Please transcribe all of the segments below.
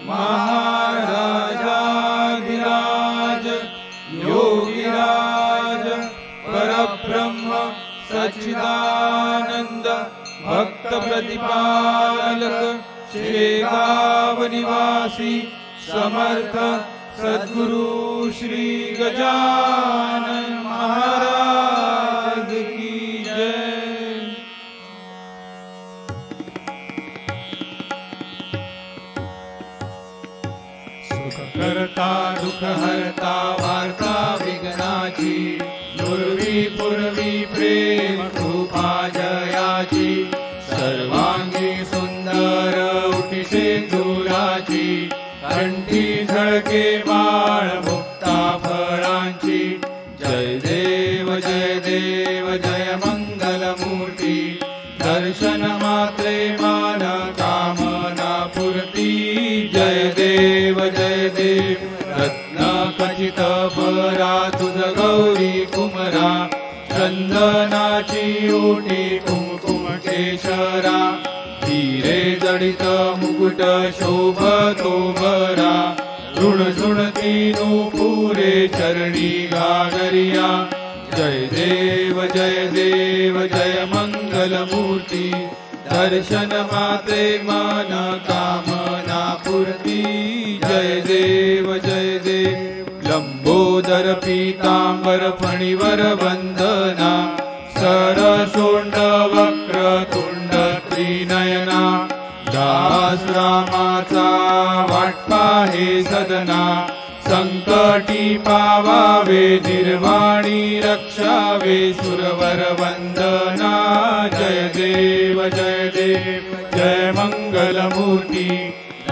महाराजाधिराज योगिराज परब्रह्म सच्चिदानंद भक्त प्रतिपालक शेगाव निवासी समर्थ सद्गुरु श्री गजानन महाराज की जय। सुख करता दुख हरता वार्ता विघ्नाची नुरवी पूर्वी प्रेम कृपा जयाची सर्वांगी सुंदर उठी सिंदुराची कंठी झळके बाळ मुक्ता फळांची जय देव जय मंगल मूर्ती दर्शन मात्रे मान कामना पूर्ती जय देव रत्न खचित परा तुझ गौरी कुमरा चंदनाची ओटी कुमकुम केशरा हिरे जडित मुकुट शोभतो बरा झुणझुणती नूपुरे चरणी गागरिया जय देव जय मंगल मूर्ती दर्शन मात्रे मन कामना पूर्ती जय देव लंबोदर पीतांबर फणीवर वंदना सरसोंड वक्र तुंड त्रिनयना दास रामाचा वाटपा हे सदना संकटी पावावे निर्वाणी रक्षावे सुरवर वंदना जय देव जय मंगल मूर्ती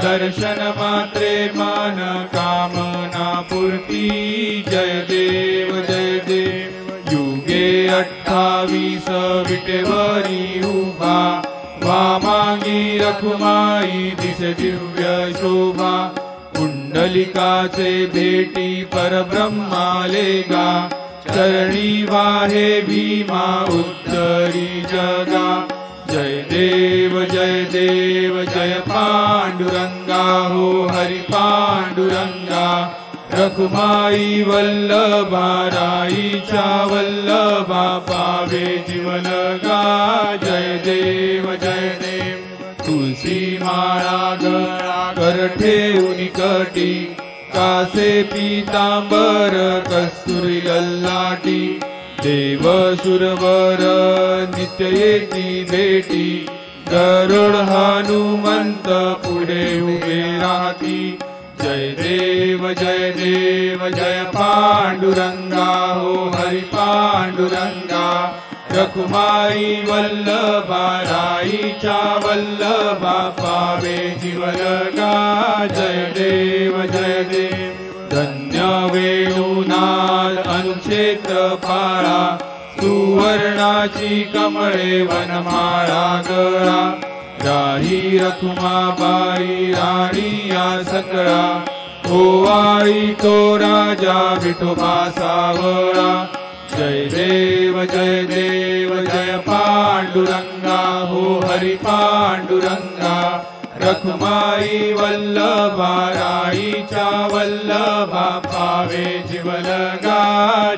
दर्शन मात्रे मन कामना पूर्ती जय देव युगे 28 विटेवरी उभा वामांगी रखुमाई दिसे दिव्य शोभा कुंडलिकाचे भेटी परब्रह्माले गा चरणी वाहे भीमा उत्तरी जगा जय देव जय पांडुरंगा हो हरि पांडुरंगा रखुमाई वल्लभा राईच्या वल्लभा पावे जीवलगा जय देव तुलसी माळा गळा कर ठेवून कटी कासे पीतांबर कस्तुरी ललाटी देव सुरवर नित्य येती भेटी गरुड हनुमंत पुढे उभे राहती जय देव जय पांडुरंगा हो हरि पांडुरंगा रखुमाई वल्लभा राईच्या वल्लभा पावे जीवलगा जय देव धन्य वेणुनाद अनुक्षेत्र फाळा सुवर्णाची कमळे वनमाळा गळा राही रखुमाबाई राणी या सकळा ओवाळी तो राजा विठोबा सावळा जय देव जय पांडुरंगा हो हरि पांडुरंगा रखुमाई वल्लभा राईच्या वल्लभा पावे जीवलगा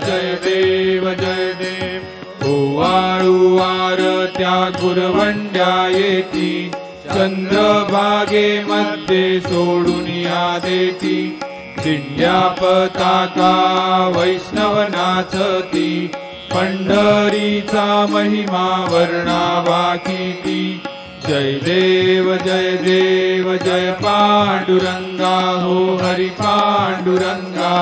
जय देव ओवाळू आरत्या गुरवंड्या येती चंद्रभागे मध्ये सोडून या देती दिंड्या पताका वैष्णव नाचती पंढरीचा महिमा वर्णावा किती जय देव जय पांडुरंगा हो हरि पांडुरंगा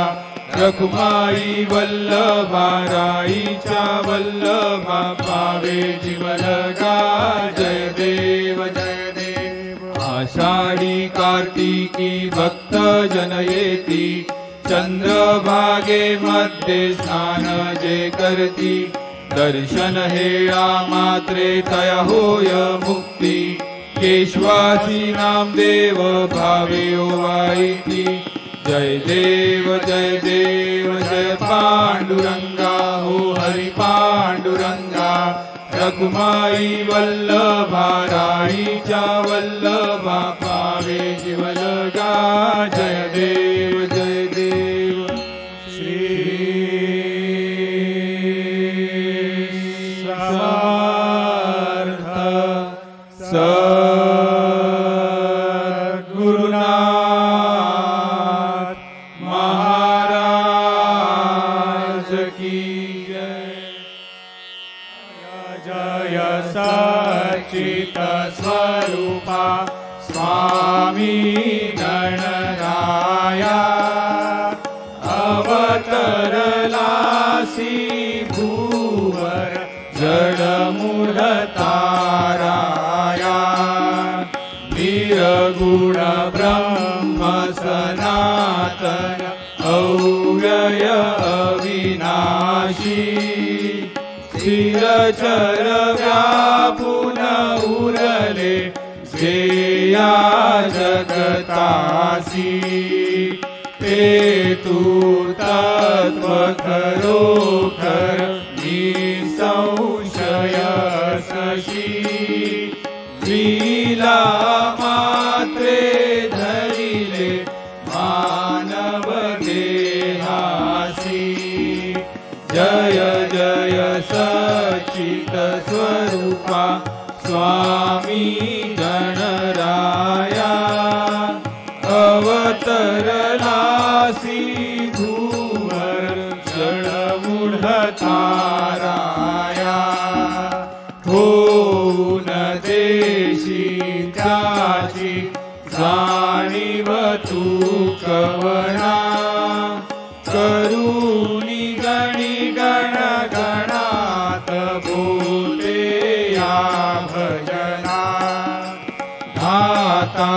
रखुमाई वल्लभा राईच्या वल्लभा पावे जीवलगा जय देव आषाढी कार्तिकी भक्त जन येती चंद्रभागे मध्ये स्नान जे करती दर्शन हेळा मात्रे तया होय मुक्ती केशवासी नामदेव भावे ओवाळीती जय देव जय पांडुरंगा हो हरि पांडुरंगा रुक्माई वल्लभा राईच्या वल्लभा पावे जीवलगा जय देव जय देव श्री समर्थ सद्गुरुनाथ महाराज की जय जय सच्चित स्वरूपा स्वामी गणराया अवतरलासी भूवर जडमूढताराया निर्गुण ब्रह्म सनातन अव्यय अविनाशी स्थिरचर व्यापून उरले श्रेया जगतासी ते तू तत्व खरोखर निसंशय सशी लीला मात्रे धरिले मानव देहासी जय जय सच्चित स्वरूपा स्वामी गणराया अवतरलासी भूवर जडमूढताराया होऊन देशी त्याची जाणीव तू कवना करुणी गणी गण गणात बोले या भजना धाता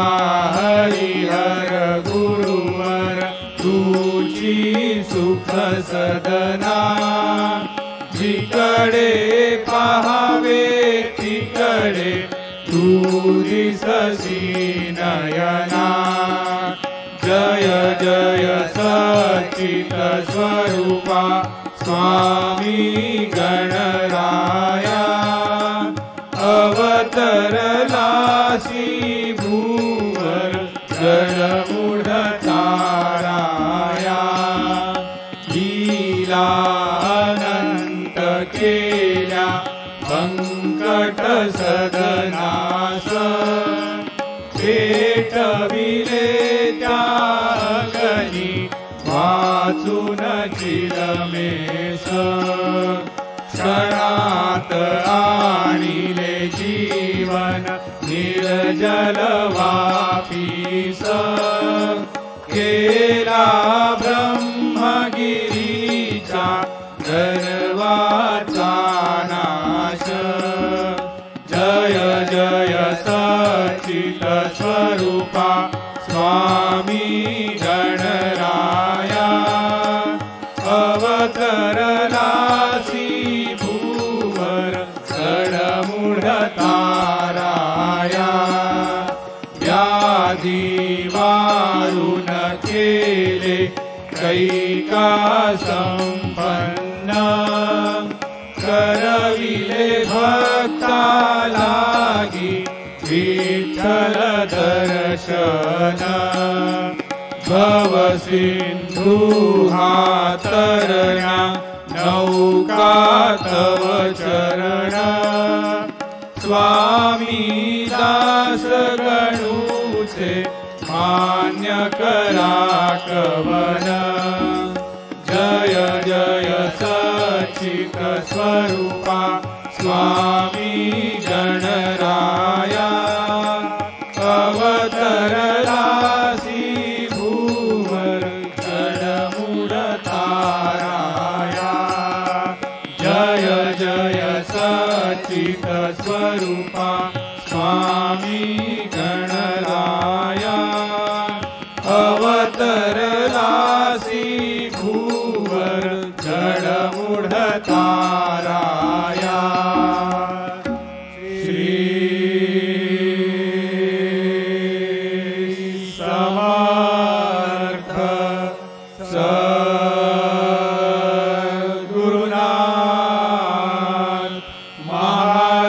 हरिहर गुरुवर तुझी सुख सदना जिकडे पाहावे तिकडे तू दिससी नयना जय जय सच्चित स्वरूपा स्वामी गणराया अवतरलासी भूवर जडमूढताराया लीला अनंत केल्या संकट सदनास पेटविले त्या अग्नी वाचून चिलमेश क्षणात आणिले जीवन निर्जल वापीस केला ब्रह्मगिरीचा गर्वाचा नाश जय जय सच्चित स्वरूपा स्वामी गणराया अवतरलासी भूवर जडमूढताराया व्याधी वारुण केले कैका संपन्न करविले भक्ता लागी विठ्ठल दर्शन भव सिंधू हा तरण्या नौका तव चरण स्वामी दास गणूचे मान्य करा कवन जय जय सच्चित स्वरूपा स्वामी गणराया अवतरलासी भूवर जडमूढताराया जय जय सच्चित स्वरूपा स्वामी गणराया अवतरलासी भूवर जडमूढताराया श्री समर्थ सद्गुरुनाथ महाराज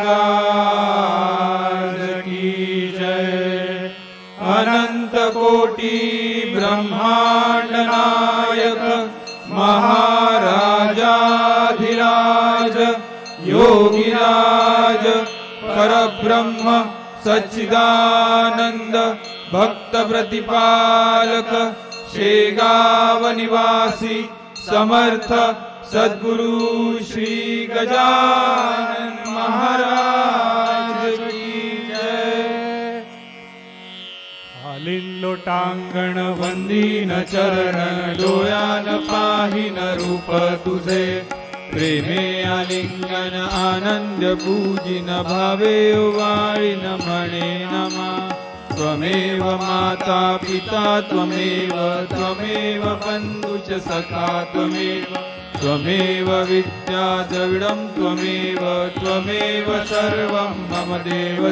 जानकी ब्रह्मांड नायक महाराजाधिराज योगिराज परब्रह्म सच्चिदानंद भक्त प्रतिपालक शेगाव निवासी समर्थ सद्गुरु श्री गजानन महाराज की जय। हालीन लोटांगण वंदीन चरण डोळ्यान पाहिन रूप तुझे प्रेमे आलिंगन आनंद पूजिन भावे वाळीन म्हणे नमा त्वमेव माता पिता त्वमेव बन्धुश्च सखा त्वमेव विद्या द्रविडं त्वमेव सर्वं मम देव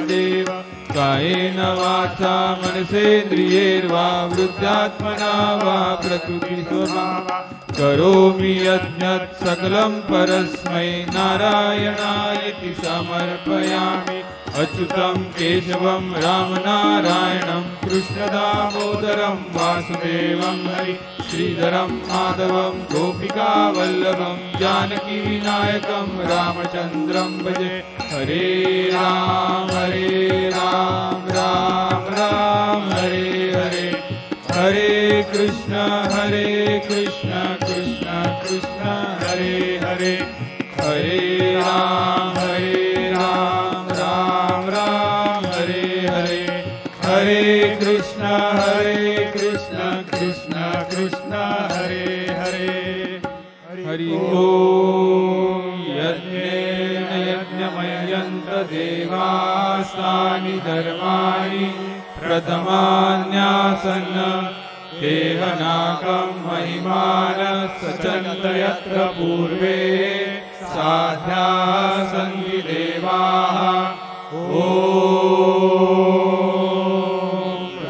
कायेन वाचा मनसेन्द्रियैर्वा वृद्धात्मना वा प्रकृतिस्वभावात् करोमि यज्ञत् सकलं परस्मै नारायणायेति समर्पयामि। अच्युतं केशवं रामनारायणं कृष्णदामोदरं वासुदेवं हरि श्रीधरं माधवं गोपिकावल्लभं जानकीविनायकं रामचन्द्रं भजे। हरे राम राम राम हरे हरे हरे कृष्ण कृष्ण कृष्ण हरे हरे हरे राम राम राम हरे हरे हरे कृष्ण कृष्ण कृष्ण हरे हरे। हरि ओम। यज्ञेन यज्ञमयन्त देवास्तानि धर्माणि प्रथमान्यासन् देहनाकं महिमानः सचन्त यत्र पूर्वे साध्याः सन्ति देवाः। ॐ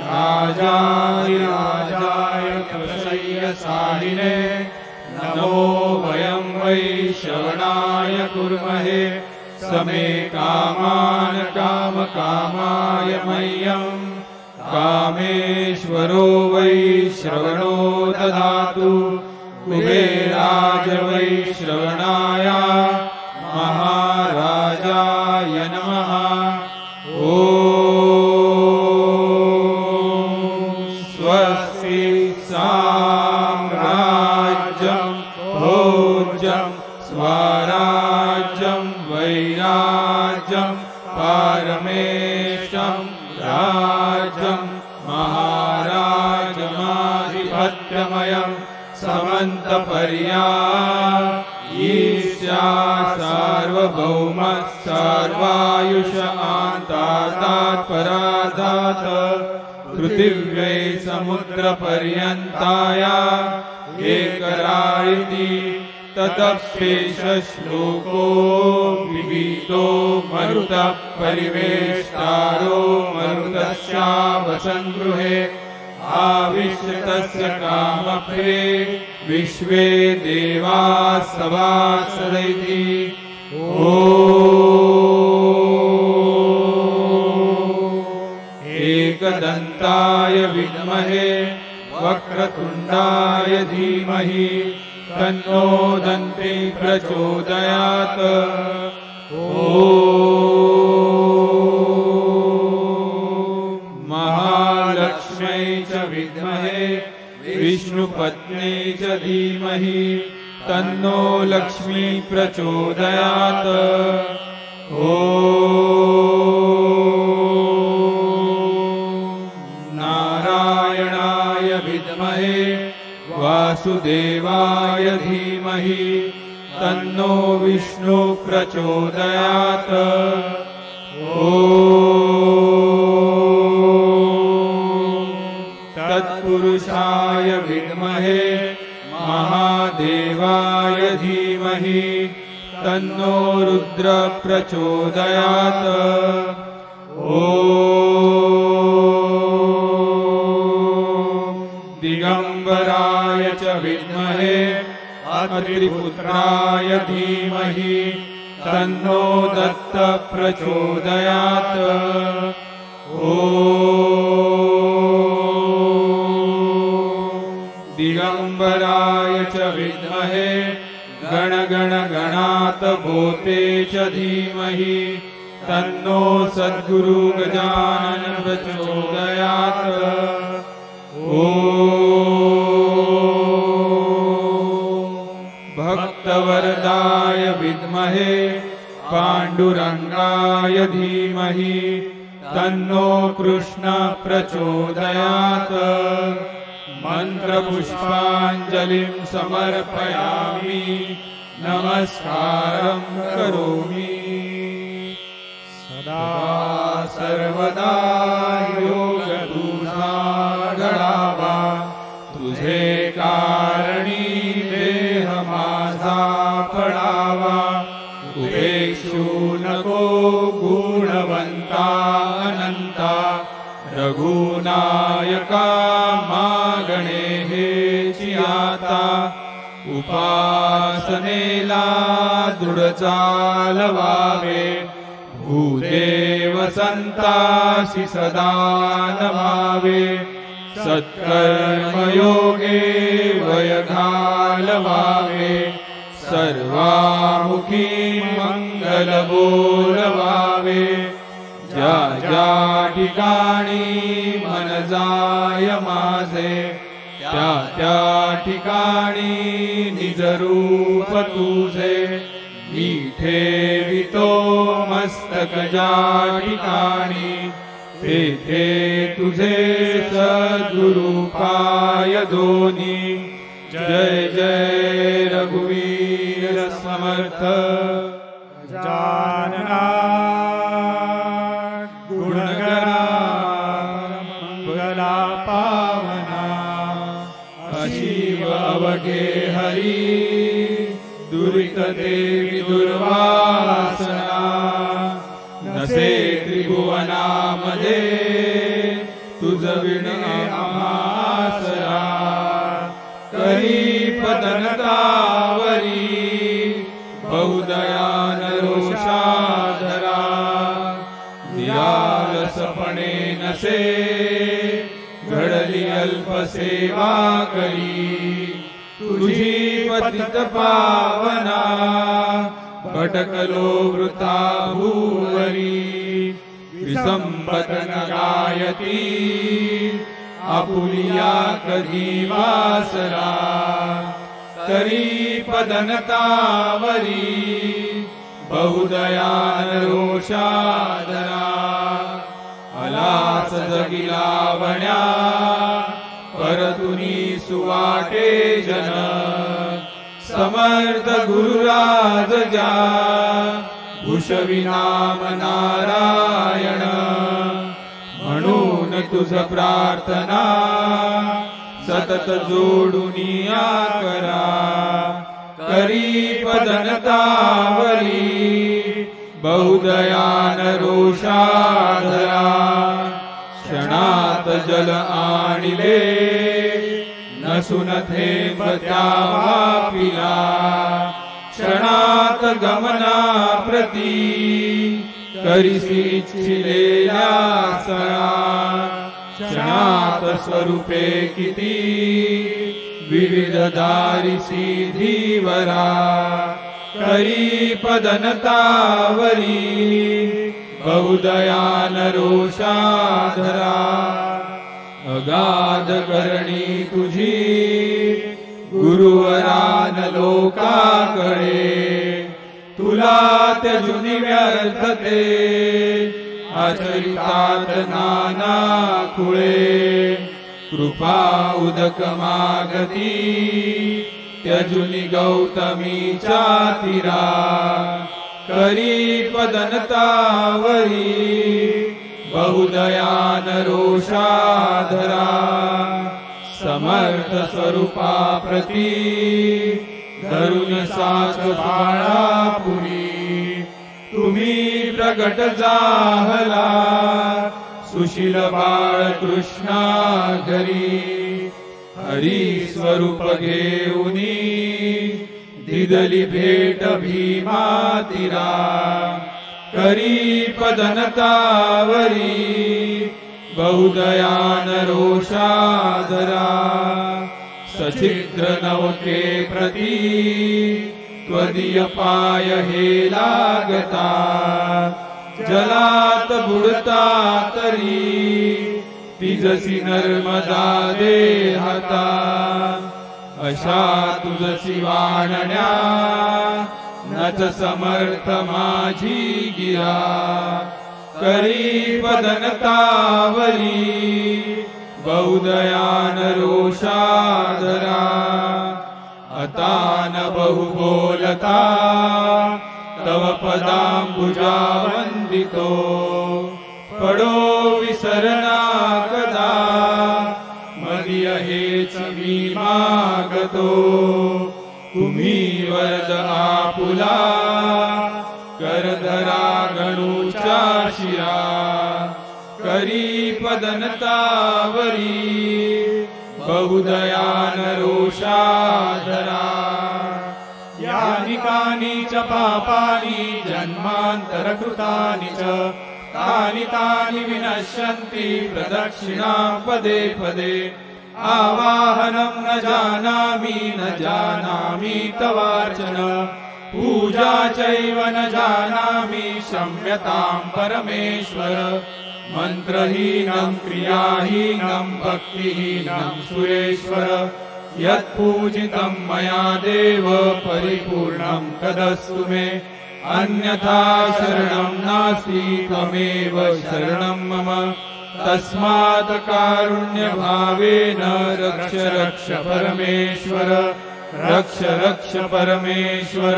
राजाय प्रसय्यसारिणे नमो वयं वै श्रवणाय कुर्महे समे कामान् कामकामाय मह्यं कामेश्वरो वै श्रवणो ददातु कुबेराज वै श्रवणाय महाराजाय नमः। ॐ स्वस्ति साम्राज्यं भोज्यं स्वराज्यं वैराज्यं पारमेष्टं राज्यं महाराजमाधिपत्यमयं समन्तपर्यायीशा सार्वभौम सर्वायुष आन्तात्पराधात् पृथिव्यै समुद्रपर्यन्ताया एकराळिति ततप्येष श्लोको विगीतो मरुतः परिवेष्टारो मरुतस्यावसङ्गृहे आविश्यतस्य कामप्रे विश्वे देवाः सभासदैति। ॐ एकदन्ताय विद्महे वक्रतुण्डाय धीमहि तन्नो दन्ती प्रचोदयात्। ॐ महालक्ष्म्यै च विद्महे विष्णुपत्न्यै च धीमहि तन्नो लक्ष्मी प्रचोदयात्। ॐ नारायणाय विद्महे वासुदेवाय धीमहि तन्नो विष्णु प्रचोदयात्। ॐ तत्पुरुषाय विद्महे महादेवाय धीमहि तन्नो रुद्र प्रचोदयात्। ॐ दिगंबराय च विद्महे अत्रिपुत्राय धीमहि तन्नो दत्त प्रचोदयात्। ॐ दिगंबराय च विद्महे गण गण गणात भूते च धीमहि तन्नो सद्गुरु गजानन प्रचोदयात्। भक्तवरदाय विद्महे पांडुरंगाय धीमहि तन्नो कृष्ण प्रचोदयात्। मंत्रपुष्पांजलिं समर्पयामि नमस्कारं करोमि। सदा सर्वदा योग तुझा घडावा तुझे कारणी देह माझा पडावा। उपेक्षू नको गुणवंता अनंता रघुनायका मागणे हेची आता। उपासनेला दृढ चालवावे भूदेव संतासी सदा नमावे। सत्कर्मयोगे वय घालवावे सर्वामुखी मंगल बोलवावे। ज्या ज्या ठिकाणी मन जाय माझे त्या त्या ठिकाणी निज रूप तुझे। मी ठेवितो मस्तक ज्या ठिकाणी तेथे तुझे सद्गुरु पाय दोन्ही। जय जय रघुवीर समर्थ जानना गुणगणा मंगला पावना। अशीव अवघे हरी दुरित देवी दुर्वासना। नसे त्रिभुवनामध्ये तुझ विणे आसरा। करी पदनतावरी बहुदयान रोषाधरा। निरालसपणे नसे घडली अल्पसेवा करी। तुझी पतित पावना भटकलो वृथा भूवरी। विसंपतन गायती आपुलिया कधी वासरा। करी पदनतावरी बहुदयान रोषाधरा। अलास जगिलावण्या परतुनी सुवाटे जन। समर्थ गुरुराज जा भूषवी नाम नारायण। म्हणून तुझ प्रार्थना सतत जोडुनिया करा। करी पदनतावरी बहुदयान रोषाधरा। क्षणात जल आणिले नसून थेंब त्या वापिला। क्षणात गमना प्रती करिसी इच्छिलेल्या सळा। क्षणात स्वरूपे किती विविध दारिसी धीवरा। करी पदनतावरी बहुदयान रोषाधरा। अगाध करणी तुझी गुरुवरान लोकाकडे। तुला त्यजुनी व्यर्थते आचरितात नाना खुळे। कृपा उदक मागती त्यजुनी गौतमीच्या तीरा। करी पदनतावरी बहुदयान रोषाधरा। समर्थ स्वरूपा प्रती धरुण साच बाळापुरी। तुम्ही प्रगट जाहला सुशील बाळ कृष्णा घरी। हरी स्वरूप घेऊनी दिदली भेट भीमा तीरा। करी पदनतावरी बहुदयान रोषाधरा। सचिद्र नवके प्रती त्वदीय पाय हे लागता जलात बुडता तरी तिजसी नर्मदा देहता अशा तुझसी वाणण्या नच समर्थ माझी गिरा करी पदनतावरी बहुदयान रोषादरा आता न बहु बोलता तव पदांबुजा वंदितो पडो विसरना कदा मदीय हेच मी मागतो तुम्ही वरद आपुला करधरा गणूच्या शिरा करी पदनतावरी बहुदयान रोषाधरा यानि कानि च पापानि जन्मांतर कृतानि च तानि तानि विनश्यन्ति प्रदक्षिणां पदे पदे आवाहनं न जानामि तवार्चन पूजा चैव न जानामि क्षम्यतां परमेश्वर मंत्रहीनं क्रियाहीनं भक्तिहीनं सुरेश्वर यत्पूजितं मया देव परिपूर्णं तदस्तु मे अन्यथा शरणं नास्ति त्वमेव शरणं मम तस्मात् कारुण्यभावेन रक्ष रक्ष परमेश्वर रक्ष रक्ष परमेश्वर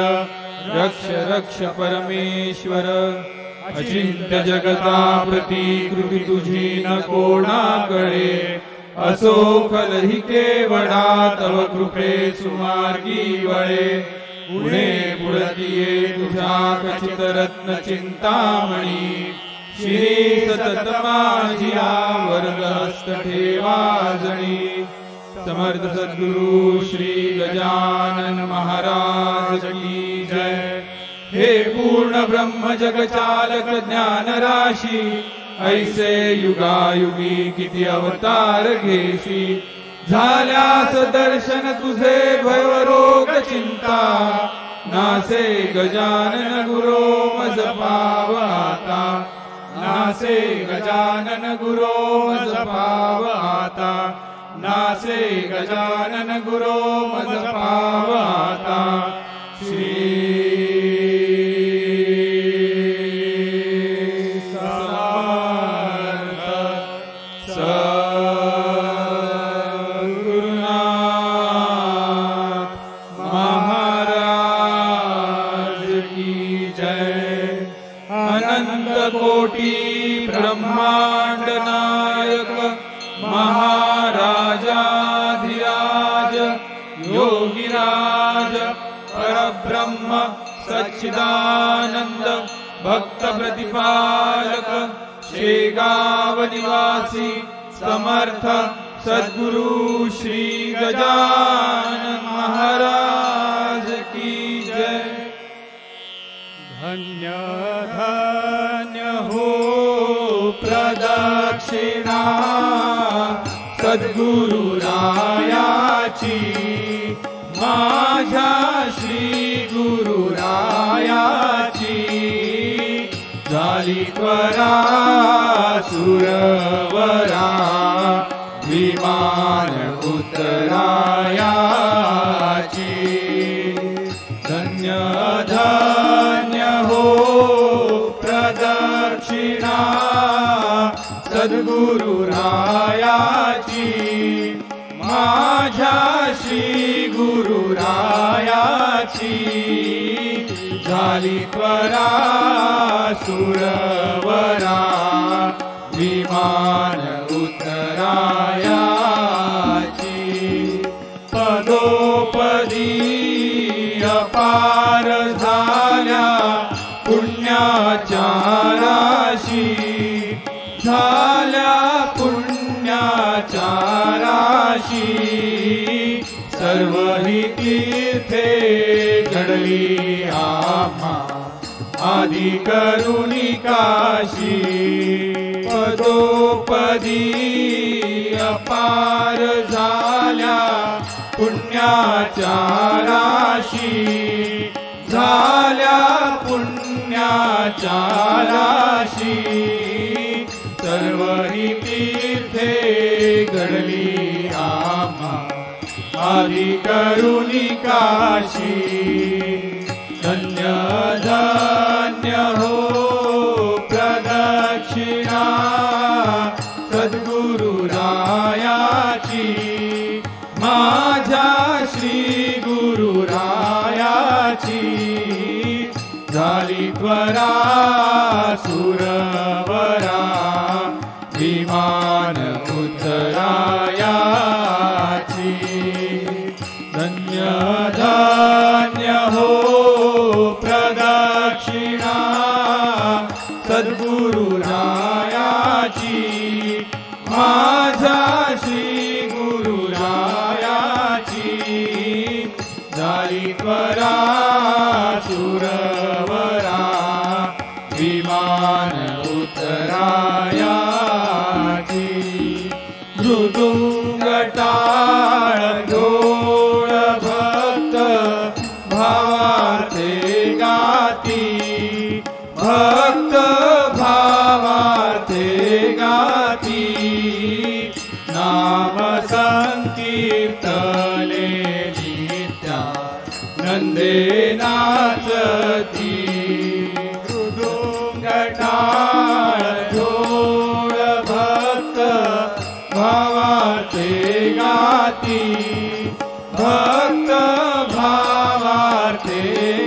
रक्ष रक्ष परमेश्वर अचिंत्य जगता प्रतिकृती तुझी न कोणाकडे असो कलही केवढा तव कृपे सुमार्गी वळे पुणे पुढतिये तुझा कचित रत्न चिंतामणी श्री सतत माझिया वरदहस्त ठेवा जणी समर्थ सद्गुरु श्री गजानन महाराज की जय। हे पूर्ण ब्रह्म जग चालक ज्ञान राशी ऐसे युगायुगी किती अवतार घेसी झाल्यास दर्शन तुझे भयरोग चिंता नासे गजानन गुरो मज पावता नासे गजानन गुरो मज पावता नासे गजानन गुरो मज पावता श्री ब्रह्मांड नायक महाराजाधिराज योगिराज परब्रह्म सच्चिदानंद भक्त प्रतिपालक शेगाव निवासी समर्थ सद्गुरु श्री गजानन महाराज की जय। धन्य धन्य हो प्रदक्षिणा सद्गुरु रायाची माझ्या श्री गुरु रायाची झाली त्वरा सुरवरा विमान उतरायाची धन्य धन्य हो प्रदक्षिणा सद्गुरु रायाची माझ्या श्री गुरु रायाची झाली त्वरा सुरवरा विमान उतरायाची पदोपदी अपार झाल्या पुण्याच्या राशी झाल्या पुण्याच्या राशी सर्व ही तीर्थे घडली आम्हा आदि करुणी काशी पदोपदी अपार झाल्या पुण्याच्या राशी झाल्या पुण्याच्या राशी सर्व ही तीर्थे घडली आम्हा आदि करुणी काशी धन्य धन्य हो प्रदक्षिणा सद्गुरु रायाची माझ्या श्री गुरु रायाची झाली त्वरा सुरवरा विमान उतरायाची धन्य धन्य हो प्रदक्षिणा सद्गुरु रायाची माझ्या श्री गुरु रायाची झाली त्वरा सुरवरा विमान उतरायाची मृदुंग टाळ ढोळ भक्त भावाचे गाती भक्त भावाचे गाती नाम संकीर्तने नित्या नंदे नाचती मृदुंग टाळ ढोळ भक्त भावाचे गाती भक्त भावाचे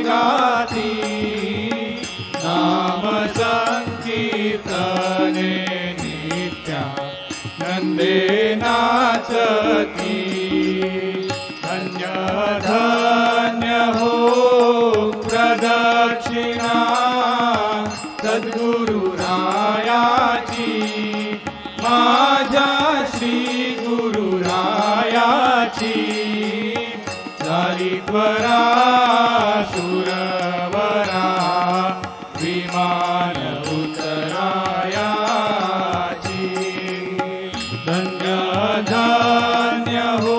गाती नाम संकीर्तने नित्या नंदे नाचती धन्य धन्य हो प्रदक्षिणा सद्गुरु रायाची माझ्या श्री गुरु रायाची झाली त्वरा सुरवरा विमान उतरायाची धन्य धन्य हो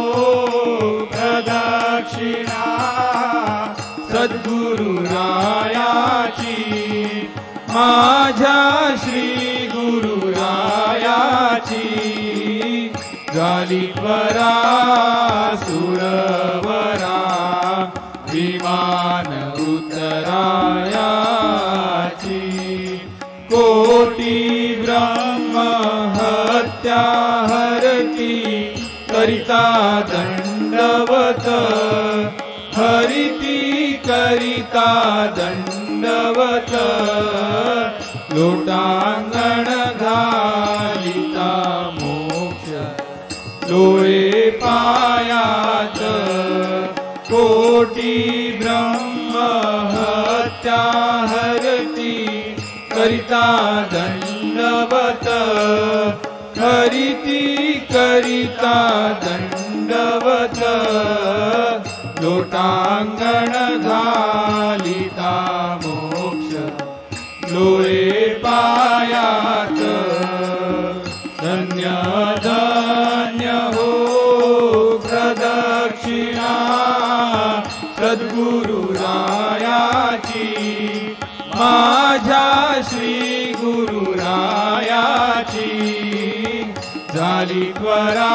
प्रदक्षिणा सद्गुरु रायाची माझ्या श्री गुरु रायाची झाली त्वरा सुरवरा विमान उतरायाची कोटी ब्रह्म हत्या हरती करिता दंडवत हरिती करिता दंडवत लोटांगण घालिता मोक्ष डोळे पायात कोटी ब्रह्म हत्या हरती करिता दंडवत हरिती करिता दंडवत लोटांगण घालिता मोक्ष डोळे पायात धन्य धन्य हो प्रदक्षिणा सद्गुरु रायाची माझ्या श्री गुरु रायाची झाली त्वरा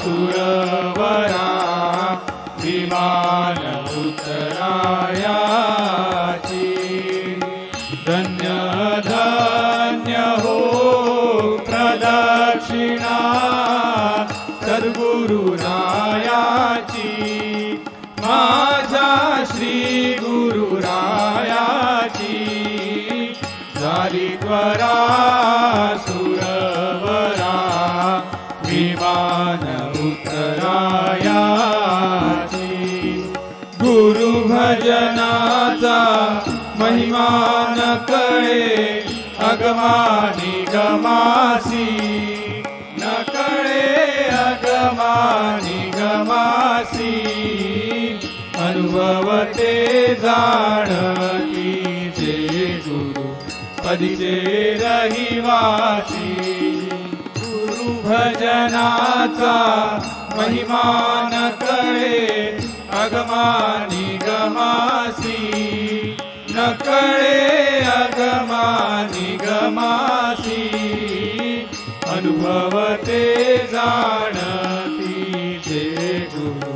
सुरवरा विमान उतरायाची धन्य धन्य हो प्रदक्षिणा सद्गुरु रायाची माझ्या श्री गुरु रायाची झाली त्वरा सुरवरा विमान उतरायाची गुरु भजनाचा महिमा न कळे अगमानी गमासी न कळे अगमानी गमासी अनुभवते जाणती जे गुरु पदिचे रहिवासी गुरु भजनाचा महिमा न कळे अगमा निगमासी नकळे अगमा निगमासी अनुभवते जाणती जे गुरु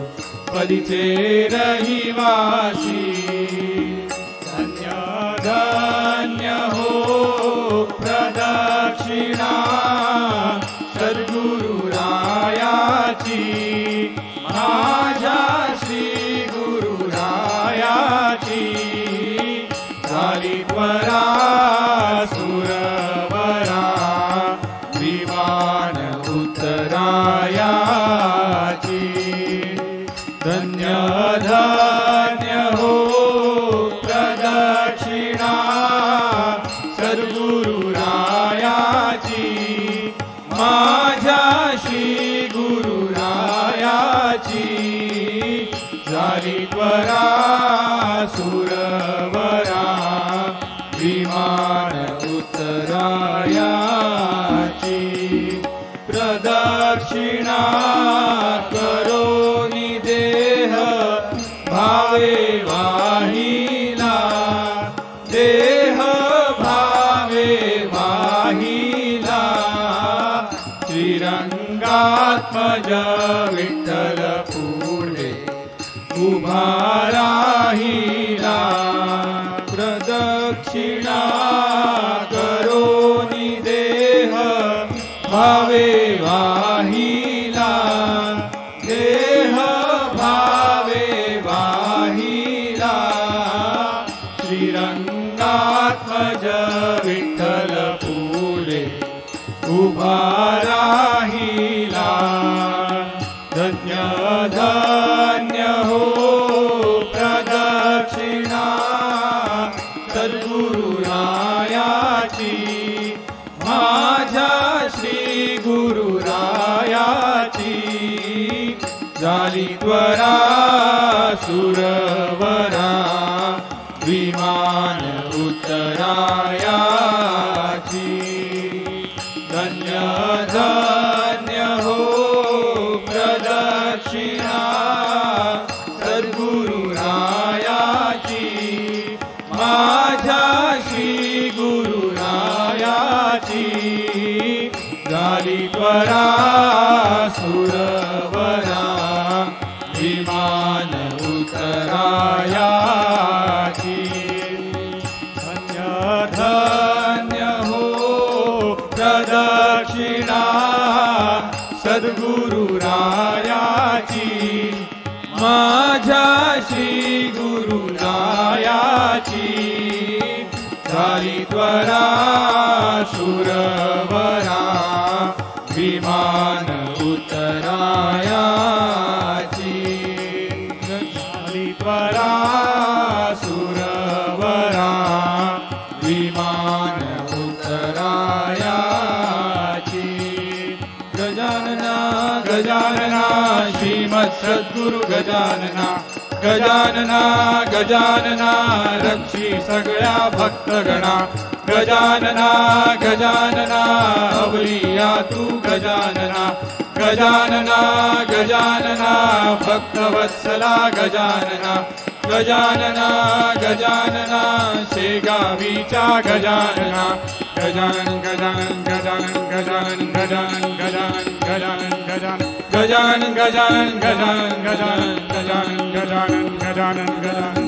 पदीचे रहिवासी धन्य धन्य हो प्रदक्षिणा सद्गुरुरायाची माझ्या श्री गुरुरायाची झाली त्वरा सुरवरा विमान उत्तरायाची धन्य धन्य हो प्रदक्षिणा सद्गुरुरायाची माझ्या श्री गुरुरायाची झाली त्वरा सुरवरा विमान उत्तरायाची प्रदक्षिणा करोनी देह भावे वाहिला देह भावे वाहिला श्रीरंगात्मज विठ्ठल पुढे उभा राहिला प्रदक्षिणा करोनी देह भावे वाहिला देह भावे वाहिला श्रीरंगात्मज विठ्ठल पुढे उभा राहिला धन्य धन्य हो प्रदक्षिणा सद्गुरुरायाची माझ्या श्री गुरुरायाची झाली त्वरा सुरवरा विमान उत्तरायाची धन्य धन्य हो प्रदक्षिणा सद्गुरुरायाची माझ्या श्री गुरुरायाची झाली त्वरा सुरवरा विमान उत्तरायाची धन्य धन्य हो प्रदक्षिणा सद्गुरुरायाची माझ्या श्री गुरुरायाची झाली त्वरा सुरवरा विमान उत्तरायाची झाली त्वरा सुरवरा विमान उत्तरायाची गजानना गजानना श्रीमत् सद्गुरु गजानना गजानना गजानना रक्षी सगळ्या भक्तगणा गजानना गजानना अवलिया तू गजानना गजानना गजानना भक्तवत्सला गजानना गजानना गजानना शेगावीचा गजानना गजानन गजानन गजानन गजानन गजानन गजानन गजानन गजानन गजानन गजानन गजानन गजानन गजानन गजानन गजानन गजानन गजानन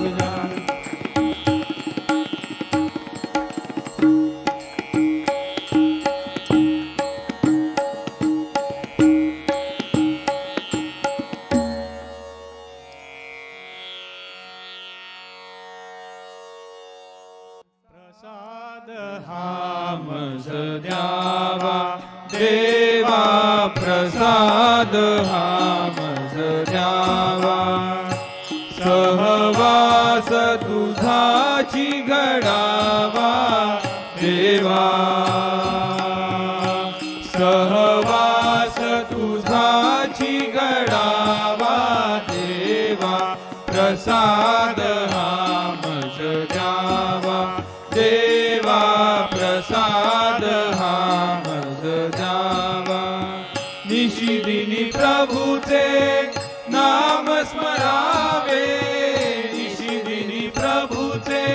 प्रसाद हामस द्यावा देवा प्रसाद हामस द्यावा सहवास तुझाची घडावा देवा सहवास तुझाची घडावा देवा प्रसाद हामस द्यावा देवा प्रसाद हामस द्यावा निशिदिनी प्रभूचे नाम स्मरावे निशिदिनी प्रभूचे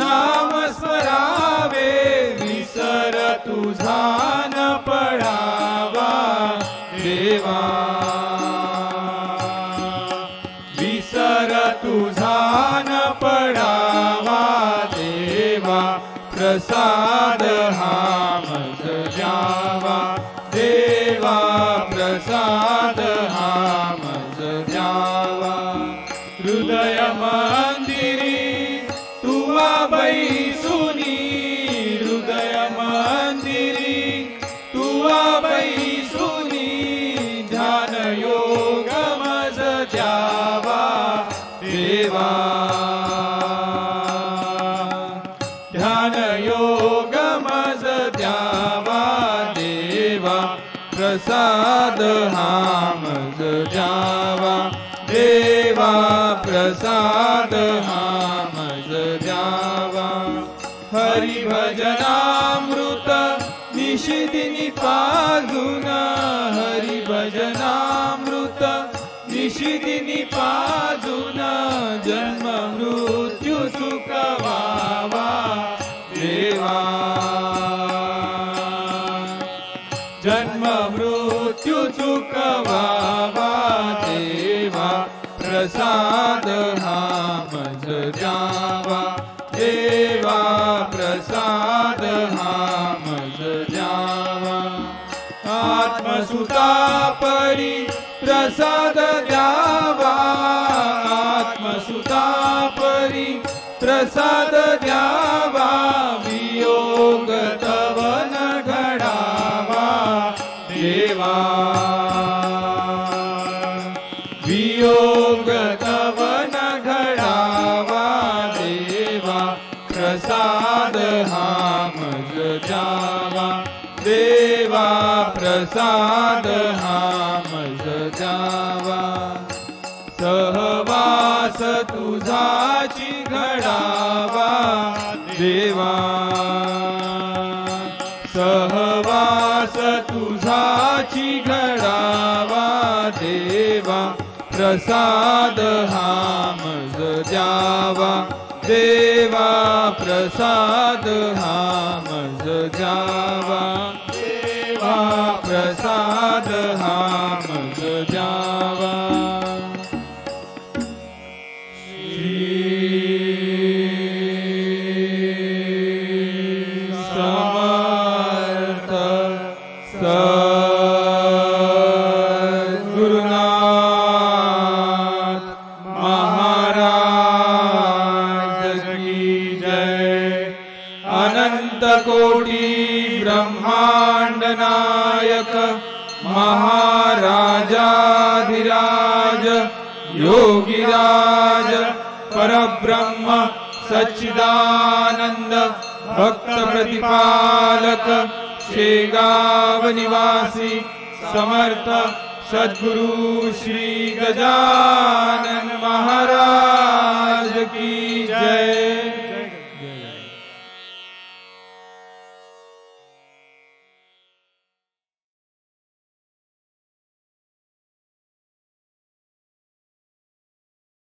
नाम स्मरावे विसर तुझा न पडावा देवा विसर तुझा न पडावा देवा प्रसाद हा मज द्यावा देवा प्रसाद हा मज द्यावा हृदय मंदिरी तुवा बैसुनी हृदय मंदिरी तुवा बैसुनी ध्यान योग मज द्यावा देवा ध्यान योग मज द्यावा देवा प्रसाद हा मज द्यावा देवा प्रसाद हा मज द्यावा हरि भजनामृत निशिदिनी पाजून हरि भजनामृत निशिदिनी पाजून जन्म मृत्यू चुकवावा देवा जन्म मृत्यू चुकवावा देवा प्रसाद हा मज द्यावा देवा प्रसाद हा मज द्यावा आत्मसुता परी प्रसाद द्यावा आत्मसुता परी प्रसाद द्यावा वियोग तव न घडावा देवा वियोग तव न घडावा देवा प्रसाद हा मज द्यावा देवा प्रसाद हा मज द्यावा सहवास तुझाची घडावा देवा सहवास तुझाची घडावा देवा प्रसाद हा मज द्यावा देवा प्रसाद हा मज द्यावा देवा प्रसाद हा मज द्यावा कोटि ब्रह्मांड नायक महाराजाधिराज योगिराज परब्रह्म सच्चिदानंद भक्त प्रतिपालक शेगाव निवासी समर्थ सद्गुरु श्री गजानन